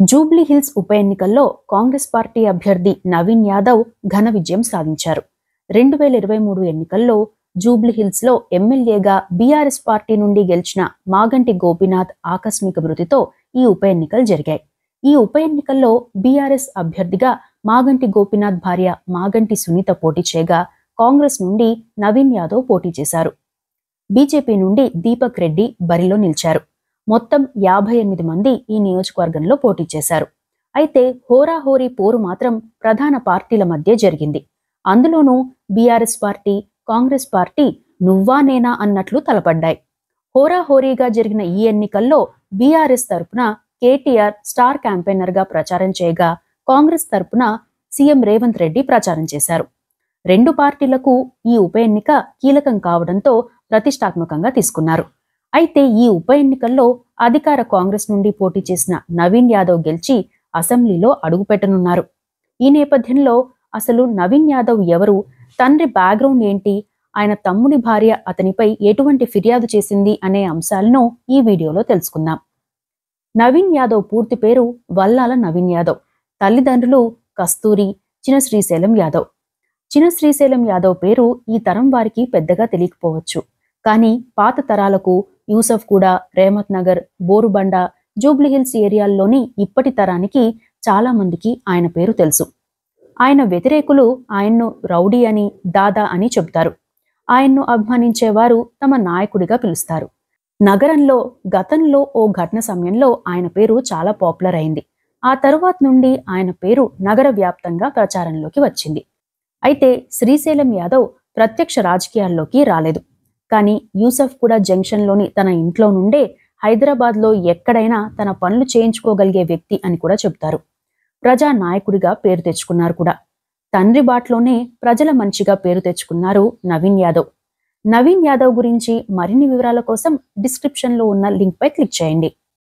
Jubilee hills ఉప ఎన్నికల్లో Congress party అభ్యర్థి నవీన్ యాదవ్ ఘన విజయం సాధించారు. 2023 ఎన్నికల్లో జూబ్లీ హిల్స్ లో ఎమ్మెల్యేగా బీఆర్ఎస్ పార్టీ నుండి గెలిచిన మాగంటి గోపీనాథ్ ఆకస్మిక మృతితో ఈ ఉప ఎన్నికలు జరిగాయి. ఈ ఉప ఎన్నికల్లో బీఆర్ఎస్ అభ్యర్థిగా మాగంటి గోపీనాథ్ భార్య మాగంటి సునీత పోటీ చేయగా, కాంగ్రెస్ నుండి నవీన్ యాదవ్ పోటీ చేశారు. బీజేపీ నుండి దీపక్ రెడ్డి బరిలో నిలిచారు. మొత్తం 58 మంది ఈ నియోజకవర్గంలో పోటీ చేశారు. అయితే హోరాహోరీ పోరు మాత్రం ప్రధాన పార్టీల మధ్య జరిగింది. అందులోనూ బీఆర్ఎస్ పార్టీ, కాంగ్రెస్ పార్టీ నువ్వా నేనా అన్నట్లు తలపడ్డాయి. హోరాహోరీగా జరిగిన ఈ ఎన్నికల్లో బీఆర్ఎస్ తరపున కేటీఆర్ స్టార్ క్యాంపెయినర్గా ప్రచారం చేయగా, కాంగ్రెస్ తరపున సీఎం రేవంత్ రెడ్డి ప్రచారం చేశారు. రెండు పార్టీలకు ఈ ఉప ఎన్నిక కీలకం కావడంతో ప్రతిష్టాత్మకంగా తీసుకున్నారు. అయితే ఈ ఉప ఎన్నికల్లో అధికార కాంగ్రెస్ నుండి పోటీ చేసిన నవీన్ యాదవ్ గెలిచి అసెంబ్లీలో అడుగుపెట్టనున్నారు. ఈ నేపథ్యంలో అసలు నవీన్ యాదవ్ ఎవరు, తండ్రి బ్యాక్గ్రౌండ్ ఏంటి, ఆయన తమ్ముడి భార్య అతనిపై ఎటువంటి ఫిర్యాదు చేసింది అనే అంశాలను ఈ వీడియోలో తెలుసుకుందాం. నవీన్ యాదవ్ పూర్తి పేరు వల్లాల నవీన్ యాదవ్. తల్లిదండ్రులు కస్తూరి, చిన శ్రీశైలం యాదవ్. చిన శ్రీశైలం యాదవ్ పేరు ఈ తరం వారికి పెద్దగా తెలియకపోవచ్చు. కానీ పాత తరాలకు యూసఫ్ కూడా, రేమత్ నగర్, బోరుబండ, జూబ్లీహిల్స్ ఏరియాల్లోని ఇప్పటి తరానికి చాలా మందికి ఆయన పేరు తెలుసు. ఆయన వ్యతిరేకులు ఆయన్ను రౌడీ అని, దాదా అని చెబుతారు. ఆయన్ను అభిమానించేవారు తమ నాయకుడిగా పిలుస్తారు. నగరంలో గతంలో ఓ ఘటన సమయంలో ఆయన పేరు చాలా పాపులర్ అయింది. ఆ తరువాత నుండి ఆయన పేరు నగర వ్యాప్తంగా ప్రచారంలోకి వచ్చింది. అయితే శ్రీశైలం యాదవ్ ప్రత్యక్ష రాజకీయాల్లోకి రాలేదు. కానీ యూసఫ్ కూడా జంక్షన్లోని తన ఇంట్లో నుండే హైదరాబాద్లో ఎక్కడైనా తన పనులు చేయించుకోగలిగే వ్యక్తి అని కూడా చెబుతారు. ప్రజా నాయకుడిగా పేరు తెచ్చుకున్నారు కూడా. తండ్రి బాట్లోనే ప్రజల మనిషిగా పేరు తెచ్చుకున్నారు నవీన్ యాదవ్. నవీన్ యాదవ్ గురించి మరిన్ని వివరాల కోసం డిస్క్రిప్షన్లో ఉన్న లింక్పై క్లిక్ చేయండి.